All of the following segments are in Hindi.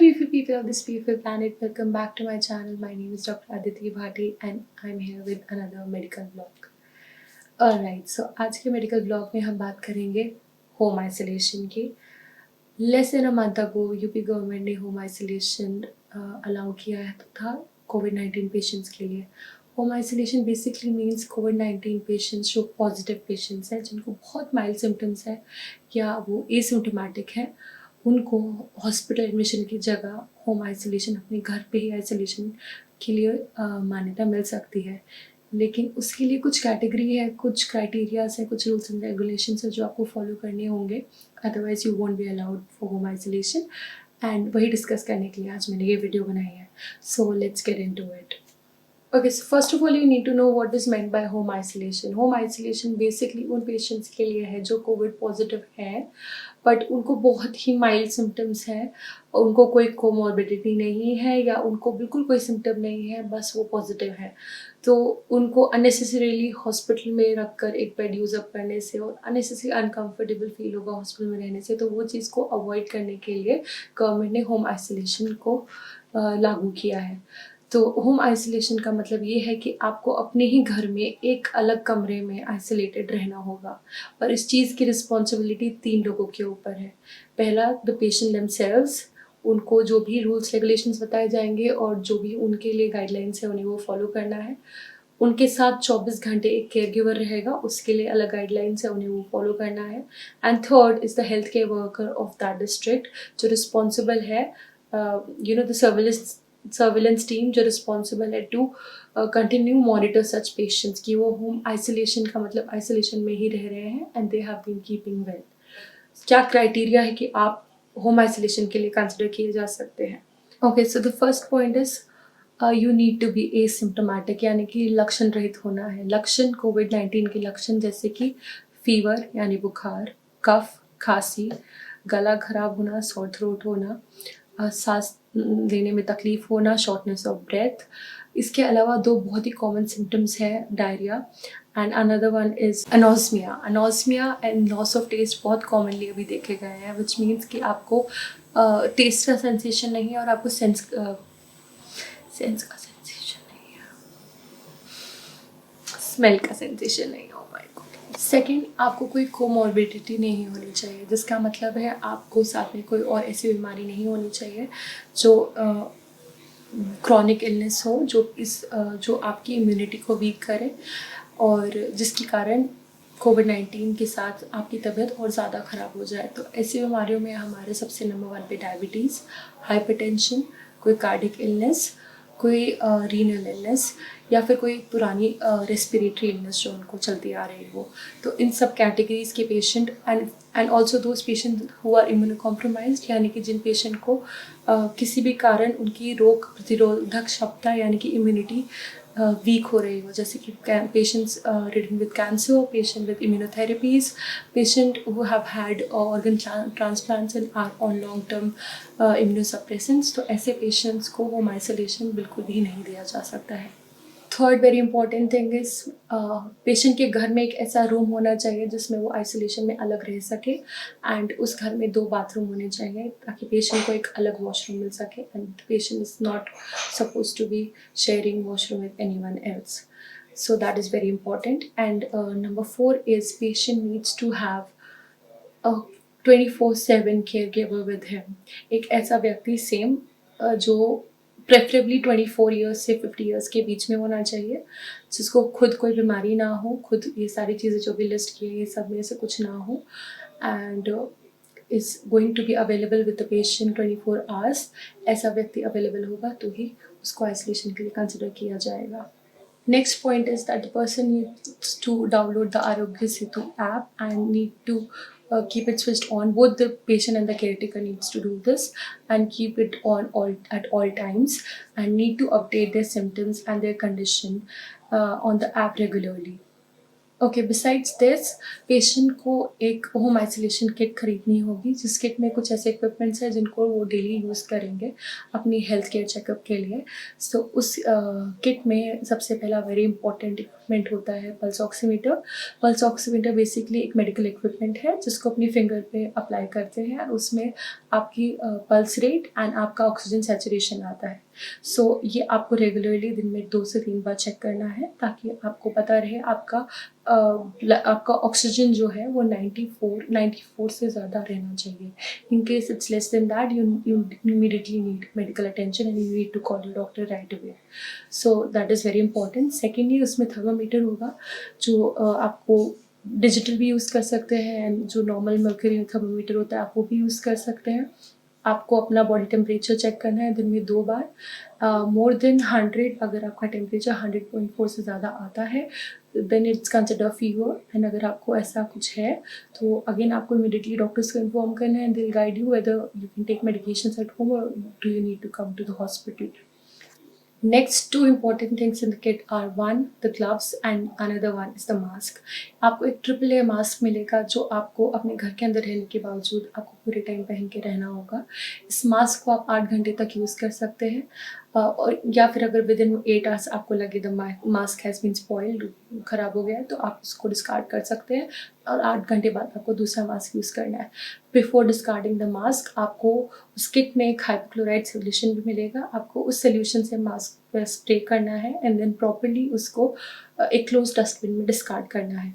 beautiful people of this beautiful planet, welcome back to my channel. My name is Dr. Aditi Bhati and I'm here with another medical vlog. Alright, so आज के medical vlog में हम बात करेंगे home isolation की. Less than a month ago, UP government ने home isolation अलाउ किया था COVID-19 पेशेंट्स के लिए. होम आइसोलेशन बेसिकली मीन्स कोविड-19 पेशेंट्स जो पॉजिटिव पेशेंट्स हैं जिनको बहुत माइल्ड सिम्टम्स है या वो एसिम्प्टोमेटिक है, उनको हॉस्पिटल एडमिशन की जगह होम आइसोलेशन अपने घर पे ही आइसोलेशन के लिए मान्यता मिल सकती है. लेकिन उसके लिए कुछ कैटेगरी है, कुछ क्राइटेरियाज है, कुछ रूल्स एंड रेगुलेशंस है जो आपको फॉलो करने होंगे, otherwise you won't be allowed for home isolation. And वही डिस्कस करने के लिए आज मैंने ये वीडियो बनाई है. So let's get into it. Okay, so first of all you need to know what is meant by home isolation. Home isolation basically उन patients के लिए है जो कोविड पॉजिटिव है बट उनको बहुत ही माइल्ड सिम्टम्स है, उनको कोई कोमॉर्बिडिटी नहीं है या उनको बिल्कुल कोई सिम्टम नहीं है, बस वो पॉजिटिव है. तो उनको अननेसेसरीली हॉस्पिटल में रख कर एक बेड यूज़ अप करने से और अननेसेसरी अनकम्फर्टेबल फील होगा हॉस्पिटल में रहने से, तो वो चीज़ को अवॉइड करने के लिए गवर्नमेंट ने होम आइसोलेशन को लागू किया है. तो होम आइसोलेशन का मतलब ये है कि आपको अपने ही घर में एक अलग कमरे में आइसोलेटेड रहना होगा और इस चीज़ की रिस्पॉन्सिबिलिटी 3 लोगों के ऊपर है. पहला, द पेशेंट देमसेल्व्स, उनको जो भी रूल्स रेगुलेशंस बताए जाएंगे और जो भी उनके लिए गाइडलाइंस है उन्हें वो फॉलो करना है. उनके साथ 24 घंटे एक केयर गिवर रहेगा, उसके लिए अलग गाइडलाइंस है, उन्हें वो फॉलो करना है. And third is the health care worker of that district जो रिस्पॉन्सिबल है, द सर्विलेंस टीम जो रिस्पॉन्सिबल है to continue monitor such patients कि वो होम आइसोलेशन का मतलब आइसोलेशन में ही रह रहे हैं and they have been keeping well. क्या क्राइटेरिया है कि आप होम आइसोलेशन के लिए कंसिडर किए जा सकते हैं. Okay, so the first point is you need to be asymptomatic, यानी कि लक्षण रहित होना है. लक्षण कोविड-19 के लक्षण जैसे कि फीवर यानी बुखार, कफ, खांसी, गला खराब होना, सॉर थ्रोट होना, सांस लेने में तकलीफ होना, शॉर्टनेस ऑफ ब्रेथ. इसके अलावा 2 बहुत ही कॉमन सिम्टम्स हैं, diarrhoea and another one is anosmia. Anosmia and loss of taste बहुत कॉमनली अभी देखे गए हैं, विच मीन्स कि आपको टेस्ट का सेंसेशन नहीं है और आपको सेंस का सेंसेशन नहीं है, स्मेल का सेंसेशन नहीं है. सेकेंड, आपको कोई कोमॉर्बिडिटी नहीं होनी चाहिए, जिसका मतलब है आपको साथ में कोई और ऐसी बीमारी नहीं होनी चाहिए जो क्रॉनिक इलनेस हो, जो आपकी इम्यूनिटी को वीक करे और जिसके कारण कोविड-19 के साथ आपकी तबीयत और ज़्यादा ख़राब हो जाए. तो ऐसी बीमारियों में हमारे सबसे नंबर 1 पे डायबिटीज़, हाइपरटेंशन, कोई कार्डिक इलनेस, कोई रीनल इलनेस या फिर कोई पुरानी रेस्पिरेटरी इलनेस जो उनको चलती आ रही हो. तो इन सब कैटेगरीज़ के patient and also those patient who are immunocompromised, यानी कि जिन पेशेंट को किसी भी कारण उनकी रोग प्रतिरोधक क्षमता यानी कि इम्यूनिटी वीक हो रही हो, जैसे कि patients ridden with cancer, patient with immunotherapies, patient who have had organ transplants and are on long term immunosuppressants. तो ऐसे पेशेंट्स को होम आइसोलेशन बिल्कुल भी नहीं दिया जा सकता है. Third very important thing is patient के घर में एक ऐसा रूम होना चाहिए जिसमें वो आइसोलेशन में अलग रह सके एंड उस घर में 2 बाथरूम होने चाहिए ताकि पेशेंट को एक अलग वॉशरूम मिल सके and patient is not suppose to be sharing washroom with anyone else. So that is very important. And number 4 is patient needs to have a 24/7 caregiver with him. एक ऐसा व्यक्ति सेम जो प्रेफरेबली 24 ईयर्स से 50 ईयर्स के बीच में होना चाहिए, जिसको खुद कोई बीमारी ना हो, खुद ये सारी चीज़ें जो भी लिस्ट की है ये सब में से कुछ ना हो and is going to be available with the patient 24 hours. ऐसा व्यक्ति अवेलेबल होगा तो ही उसको आइसोलेशन के लिए कंसिडर किया जाएगा. Next point is that the person needs to download the Arogya Setu app and need to keep it switched on. Both the patient and the caretaker needs to do this and keep it on at all times and need to update their symptoms and their condition on the app regularly. Okay, besides this patient को एक होम आइसोलेशन किट खरीदनी होगी, जिस किट में कुछ ऐसे इक्विपमेंट्स हैं जिनको वो डेली यूज़ करेंगे अपनी हेल्थ केयर चेकअप के लिए। सो उस किट में सबसे पहला वेरी इंपॉर्टेंट इक्विपमेंट होता है pulse oximeter. Pulse oximeter basically एक मेडिकल इक्विपमेंट है जिसको अपनी फिंगर पे अप्लाई करते हैं और उसमें आपकी पल्स रेट एंड आपका ऑक्सीजन सैचुरेशन आता है। सो ये आपको रेगुलरली दिन में 2 से 3 बार चेक करना है ताकि आपको पता रहे आपका ऑक्सीजन जो है वो 94 से ज़्यादा रहना चाहिए। In case it's less than that you immediately need medical attention and you need to call your doctor right away. So that is very important. Secondly उसमें थर्मामीटर होगा जो आपको डिजिटल भी यूज़ कर सकते हैं एंड जो नॉर्मल मर्क्यूरी थर्मामीटर होता है आप वो भी यूज़ कर सकते हैं। आपको अपना बॉडी टेम्परेचर चेक करना है दिन में 2 बार। मोर देन 100 अगर आपका टेम्परेचर 100.4 से ज़्यादा आता है then it's consider fever and अगर आपको ऐसा कुछ है तो अगेन आपको इमीडिएटली डॉक्टर्स को इन्फॉर्म करना है। They will guide you whether you can take medications at home और do you need to come to the hospital. Next two important things in the kit are one the gloves and another one is the mask. आपको एक ट्रिपल ए मास्क मिलेगा जो आपको अपने घर के अंदर रहने के बावजूद आपको पूरे टाइम पहन के रहना होगा। इस मास्क को आप 8 घंटे तक यूज़ कर सकते हैं और या फिर अगर विद इन 8 आवर्स आपको लगे the mask has been spoiled, ख़राब हो गया है, तो आप उसको डिस्कार्ड कर सकते हैं और 8 घंटे बाद आपको दूसरा मास्क यूज़ करना है। बिफोर डिस्कार्डिंग द मास्क आपको उस किट में एक हाइपोक्लोराइड सोल्यूशन भी मिलेगा। आपको उस सोल्यूशन से मास्क पर स्प्रे करना है एंड देन प्रॉपर्ली उसको एक क्लोज डस्टबिन में डिस्कार्ड करना है।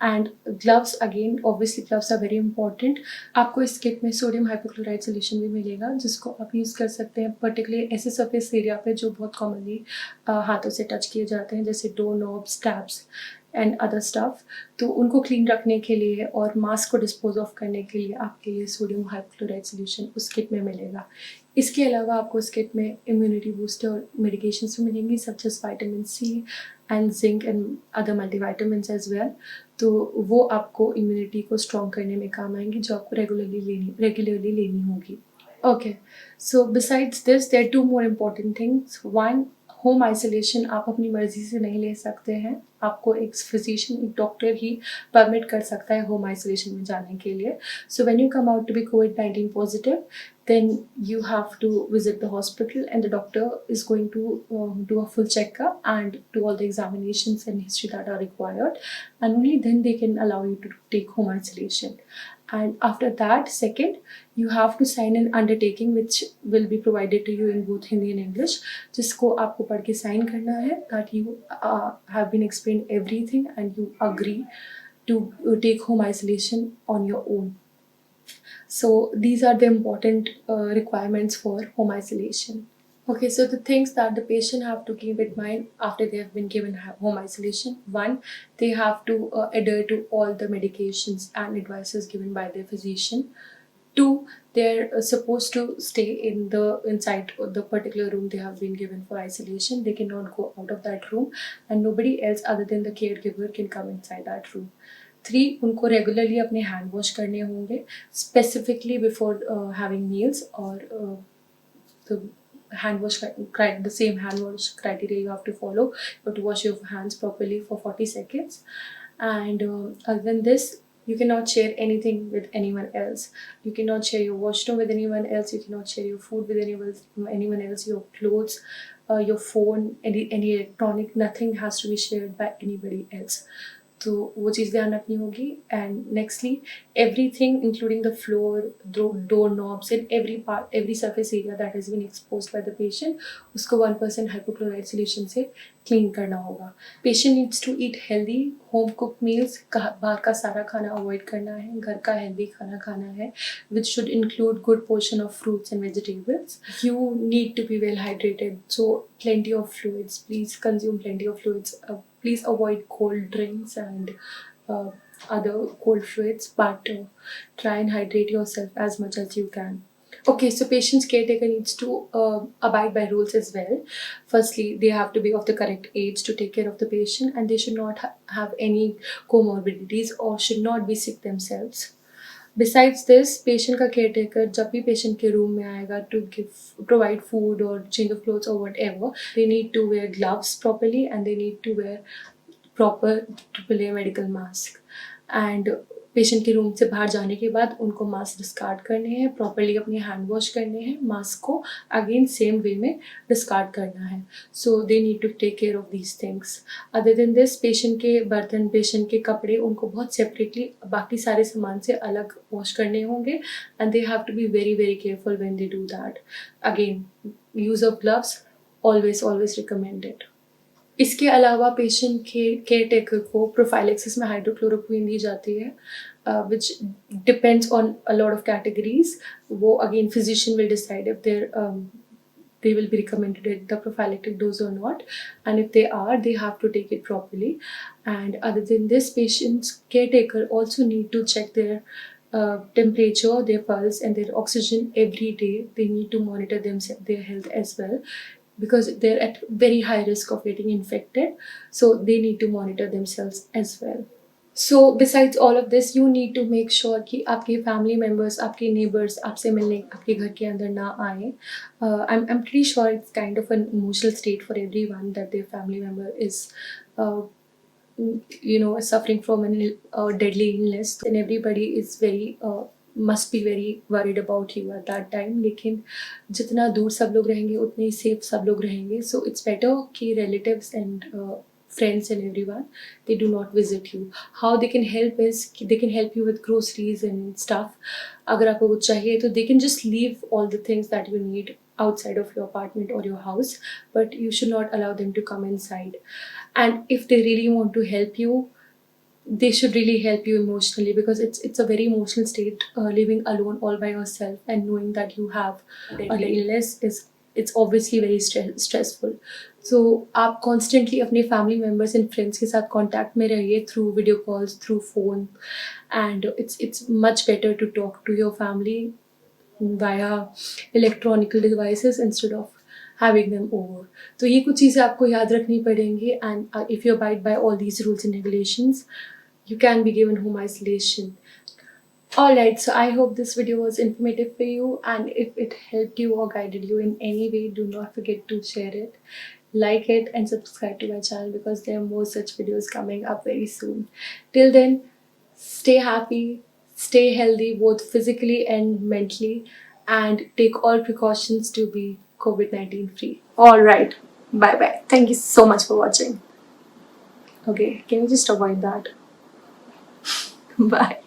And gloves again obviously gloves are very important. आपको इस किट में सोडियम हाइपोक्लोराइड सोल्यूशन भी मिलेगा जिसको आप यूज़ कर सकते हैं पर्टिकुलरली ऐसे सरफेस एरिया पे जो बहुत कॉमनली हाथों से टच किए जाते हैं जैसे door knobs, taps and other stuff. तो उनको क्लीन रखने के लिए और मास्क को डिस्पोज ऑफ करने के लिए आपके लिए सोडियम हाइपोक्लोराइड सोल्यूशन उस किट में मिलेगा। इसके अलावा आपको इस किट में इम्यूनिटी बूस्टर मेडिकेशंस भी मिलेंगी such as vitamin C and zinc and other multivitamins as well. तो वो आपको इम्यूनिटी को स्ट्रॉन्ग करने में काम आएंगी जो आपको रेगुलरली लेनी होगी। Okay, so besides this there are 2 more important things. One, home isolation आप अपनी मर्जी से नहीं ले सकते हैं। आपको एक फिजिशियन, एक डॉक्टर ही परमिट कर सकता है होम आइसोलेशन में जाने के लिए। So when you come out to be COVID-19 positive then you have to visit the hospital and the doctor is going to do a full checkup and do all the examinations and history that are required, and only then they can allow you to take home isolation. And after that, second, you have to sign an undertaking which will be provided to you in both Hindi and English, जिसको आपको पढ़ के साइन करना है that you have been explained everything and you agree to take home isolation on your own. So these are the important requirements for home isolation. Okay, so the things that the patient have to keep in mind after they have been given home isolation. One, they have to adhere to all the medications and advices given by their physician. Two, they're supposed to stay inside the particular room they have been given for isolation. They cannot go out of that room and nobody else other than the caregiver can come inside that room. 3, उनको रेगुलरली अपने हैंड वॉश करने होंगे स्पेसिफिकली बिफोर हैविंग मील्स और the same hand wash criteria you have to follow. You have to wash your hands properly for 40 seconds. And other than this, you cannot share anything with anyone else. You cannot share your washroom with anyone else. You cannot share your food with anyone else. Your clothes, your phone, any electronic, nothing has to be shared by anybody else. तो वो चीज़ ध्यान रखनी होगी। And nextly everything including the floor, door knobs and every surface area that has been exposed by the patient उसको 1% हाइपोक्लोराइड सोल्यूशन से क्लीन करना होगा। Patient needs to eat healthy home cook meals. बाहर का सारा खाना अवॉइड करना है, घर का हेल्दी खाना खाना है which should include good portion of fruits and vegetables. You need to be well hydrated, so plenty of fluids, please consume plenty of fluids. Please avoid cold drinks and other cold fluids, but try and hydrate yourself as much as you can. Okay, so patient's caretaker needs to abide by rules as well. Firstly, they have to be of the correct age to take care of the patient and they should not have any comorbidities or should not be sick themselves. Besides this, patient का केयर टेकर जब भी पेशेंट के रूम में आएगा टू प्रोवाइड फूड और चेंज ऑफ क्लोथ्स और whatever, they need to wear gloves properly and they need to wear proper triple A medical mask. And patient के रूम से बाहर जाने के बाद उनको मास्क डिस्कार्ड करने हैं, प्रॉपरली अपने हैंड वॉश करने हैं, मास्क को अगेन सेम वे में डिस्कार्ड करना है। So they need to take care of these things. Other than this, patient के बर्तन, पेशेंट के कपड़े उनको बहुत सेपरेटली बाकी सारे सामान से अलग वॉश करने होंगे, and they have to be very very careful when they do that. Again, use of gloves always recommended. इसके अलावा पेशेंट के केयर टेकर को प्रोफाइलेक्सिस में हाइड्रोक्लोरोक्वीन दी जाती है, which depends on a lot of categories. वो again physician will decide if they will be recommended at the prophylactic dose or not, and if they are, they have to take it properly. And other than this, patient's caretaker also need to check their temperature, their pulse and their oxygen every day. They need to monitor their health as well, because they're at very high risk of getting infected, so they need to monitor themselves as well. So besides all of this, you need to make sure कि आपके family members, आपके neighbors आपसे मिलने आपके घर के अंदर ना आए. I'm pretty sure it's kind of an emotional state for everyone that their family member is suffering from a deadly illness, and everybody is very must be very worried about you at that time. लेकिन जितना दूर सब लोग रहेंगे उतने ही safe सब लोग रहेंगे. So it's better कि relatives and friends and everyone, they do not visit you. How they can help is they can help you with groceries and stuff. अगर आपको कुछ चाहिए तो they can just leave all the things that you need outside of your apartment or your house, but you should not allow them to come inside. And if they really want to help you, they should really help you emotionally, because it's a very emotional state, living alone all by yourself and knowing that you have an illness is, it's obviously very stressful. So आप constantly अपने family members and friends के साथ contact में रहिए through video calls, through phone, and it's much better to talk to your family via electronic devices instead of having them over. तो ये कुछ चीज़ें आपको याद रखनी पड़ेंगी, and if you abide by all these rules and regulations, you can be given home isolation. Alright, so I hope this video was informative for you, and if it helped you or guided you in any way, do not forget to share it, like it and subscribe to my channel, because there are more such videos coming up very soon. Till then, stay happy, stay healthy both physically and mentally, and take all precautions to be COVID-19 free. Alright, bye bye. Thank you so much for watching. Okay, can you just avoid that? Bye.